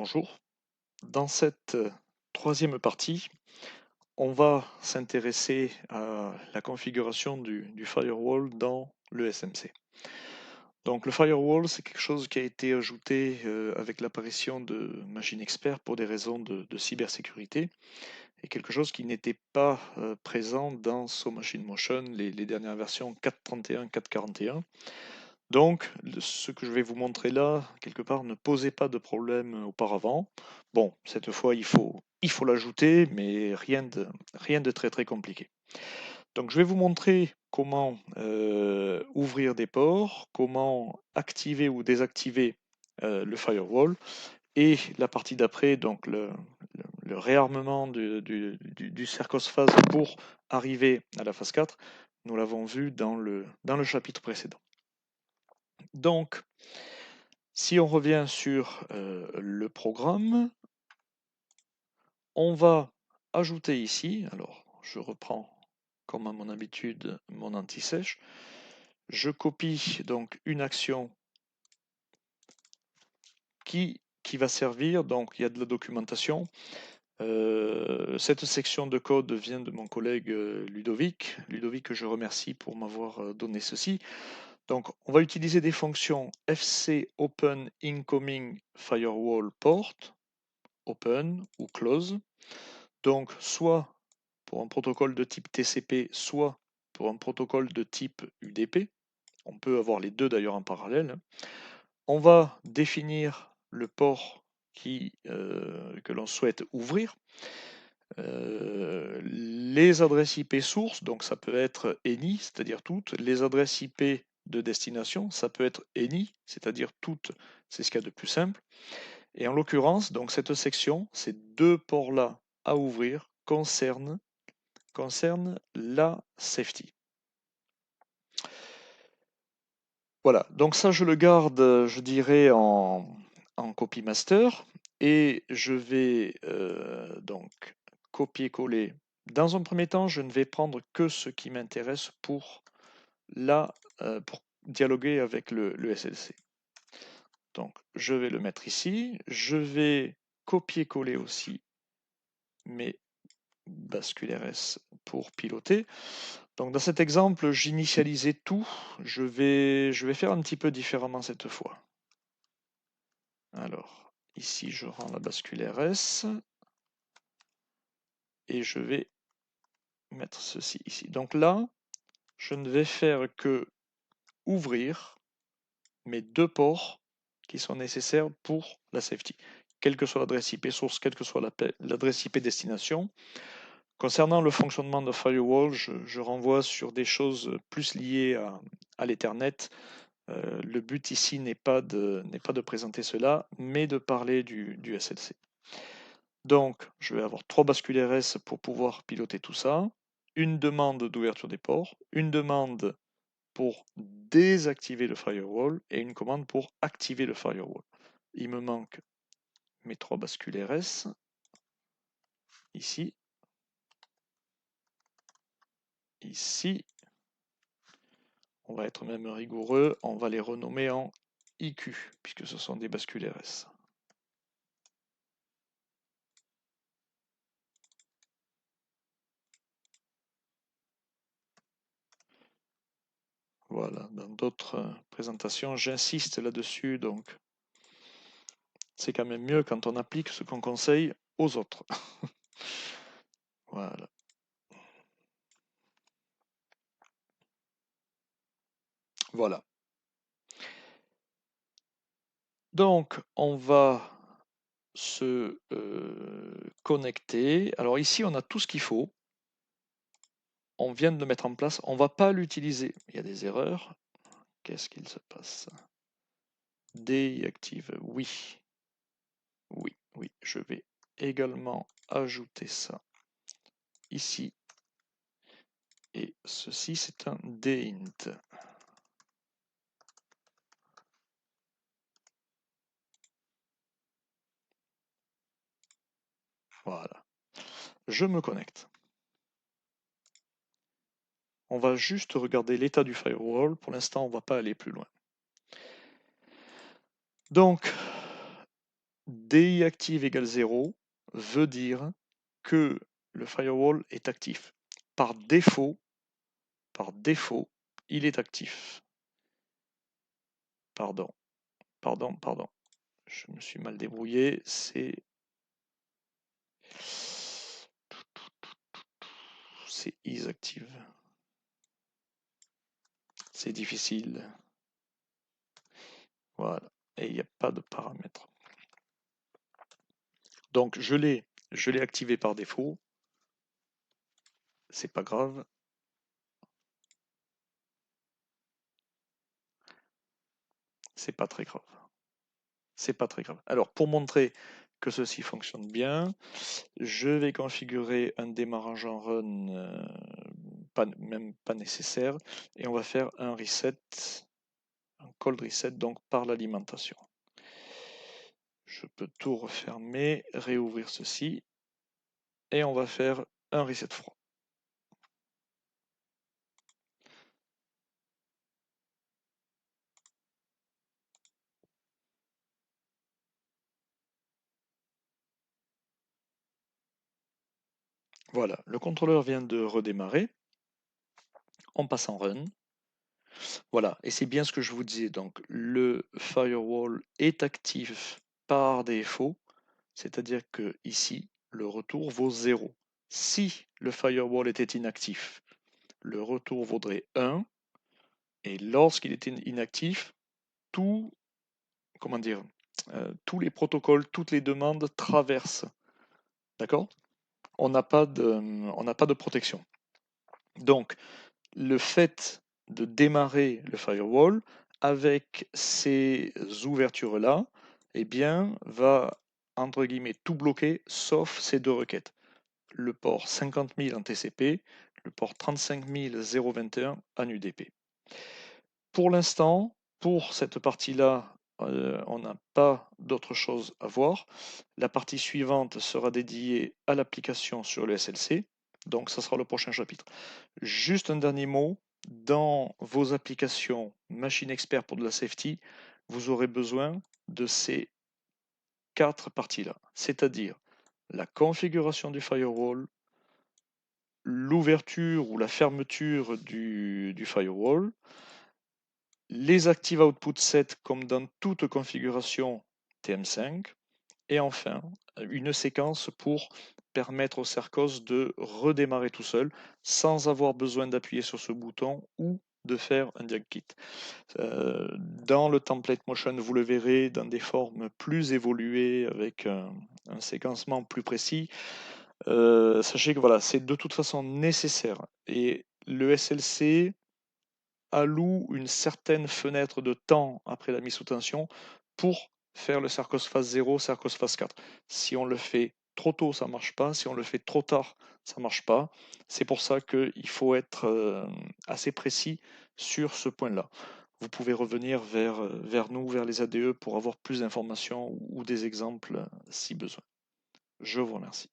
Bonjour. Dans cette troisième partie, on va s'intéresser à la configuration du firewall dans le SMC. Donc le firewall, c'est quelque chose qui a été ajouté avec l'apparition de machines experts pour des raisons de cybersécurité et quelque chose qui n'était pas présent dans So Machine Motion, les dernières versions 4.31, 4.41. Donc, ce que je vais vous montrer là, quelque part, ne posait pas de problème auparavant. Bon, cette fois, il faut l'ajouter, mais rien de très très compliqué. Donc, je vais vous montrer comment ouvrir des ports, comment activer ou désactiver le firewall, et la partie d'après, donc le réarmement du Cercos phase pour arriver à la phase 4, nous l'avons vu dans le chapitre précédent. Donc, si on revient sur le programme, on va ajouter ici, alors je reprends comme à mon habitude mon anti-sèche, je copie donc une action qui va servir, donc il y a de la documentation. Cette section de code vient de mon collègue Ludovic, que je remercie pour m'avoir donné ceci. Donc, on va utiliser des fonctions fc open incoming firewall port, open ou close. Donc, soit pour un protocole de type TCP, soit pour un protocole de type UDP. On peut avoir les deux d'ailleurs en parallèle. On va définir le port que l'on souhaite ouvrir. Les adresses IP sources, donc ça peut être any, c'est-à-dire toutes. Les adresses IP de destination, ça peut être any, c'est-à-dire toutes. C'est ce qu'il y a de plus simple. Et en l'occurrence, donc cette section, ces deux ports-là à ouvrir concernent la safety. Voilà, donc ça je le garde, je dirais, en copy master, et je vais donc copier-coller. Dans un premier temps, je ne vais prendre que ce qui m'intéresse pour dialoguer avec le SLC. Donc je vais le mettre ici, je vais copier-coller aussi mes bascule RS pour piloter. Donc dans cet exemple, j'initialisais tout. Je vais faire un petit peu différemment cette fois. Alors, ici, je rends la bascule RS et je vais mettre ceci ici. Donc là, je ne vais faire que ouvrir mes deux ports qui sont nécessaires pour la safety, quelle que soit l'adresse IP source, quelle que soit l'adresse IP destination. Concernant le fonctionnement de firewall, je renvoie sur des choses plus liées à l'Ethernet. Le but ici n'est pas de présenter cela, mais de parler du SLC. Donc, je vais avoir 3 bascules RS pour pouvoir piloter tout ça. Une demande d'ouverture des ports, une demande pour désactiver le firewall et une commande pour activer le firewall. Il me manque mes 3 bascules RS, ici, ici. On va être même rigoureux, on va les renommer en IQ, puisque ce sont des bascules RS. Voilà, dans d'autres présentations, j'insiste là-dessus, donc c'est quand même mieux quand on applique ce qu'on conseille aux autres. Voilà. Voilà. Donc, on va se connecter. Alors ici, on a tout ce qu'il faut. On vient de le mettre en place. On ne va pas l'utiliser. Il y a des erreurs. Qu'est-ce qu'il se passe? Déactive. Oui. Oui, oui. Je vais également ajouter ça ici. Et ceci, c'est un dint. Voilà. Je me connecte. On va juste regarder l'état du firewall. Pour l'instant, on ne va pas aller plus loin. Donc, DI active égale 0 veut dire que le firewall est actif. Par défaut, il est actif. Pardon. Je me suis mal débrouillé. C'est is active. C'est difficile. Voilà. Et il n'y a pas de paramètres. Donc je l'ai activé par défaut. C'est pas grave. C'est pas très grave. C'est pas très grave. Alors pour montrer que ceci fonctionne bien, je vais configurer un démarrage en run, même pas nécessaire, et on va faire un reset, un cold reset donc par l'alimentation. Je peux tout refermer, réouvrir ceci, et on va faire un reset froid. Voilà, le contrôleur vient de redémarrer. On passe en run. Voilà, et c'est bien ce que je vous disais. Donc, le firewall est actif par défaut, c'est-à-dire que ici, le retour vaut 0. Si le firewall était inactif, le retour vaudrait 1. Et lorsqu'il était inactif, tout, comment dire, tous les protocoles, toutes les demandes traversent. D'accord? On n'a pas de protection. Donc, le fait de démarrer le firewall avec ces ouvertures-là, eh bien, va, entre guillemets, tout bloquer, sauf ces deux requêtes. Le port 50 000 en TCP, le port 35 021 en UDP. Pour l'instant, pour cette partie-là, on n'a pas d'autre chose à voir. La partie suivante sera dédiée à l'application sur le SLC, donc ça sera le prochain chapitre. Juste un dernier mot, dans vos applications Machine Expert pour de la safety, vous aurez besoin de ces 4 parties-là, c'est-à-dire la configuration du firewall, l'ouverture ou la fermeture du firewall, les active output set comme dans toute configuration TM5, et enfin une séquence pour permettre au Sercos de redémarrer tout seul sans avoir besoin d'appuyer sur ce bouton ou de faire un diag kit. Dans le template motion, vous le verrez dans des formes plus évoluées avec un séquencement plus précis. Sachez que voilà, c'est de toute façon nécessaire et le SLC alloue une certaine fenêtre de temps après la mise sous tension pour faire le Sercos phase 0, Sercos phase 4. Si on le fait trop tôt, ça ne marche pas. Si on le fait trop tard, ça ne marche pas. C'est pour ça qu'il faut être assez précis sur ce point-là. Vous pouvez revenir vers nous, vers les ADE, pour avoir plus d'informations ou des exemples si besoin. Je vous remercie.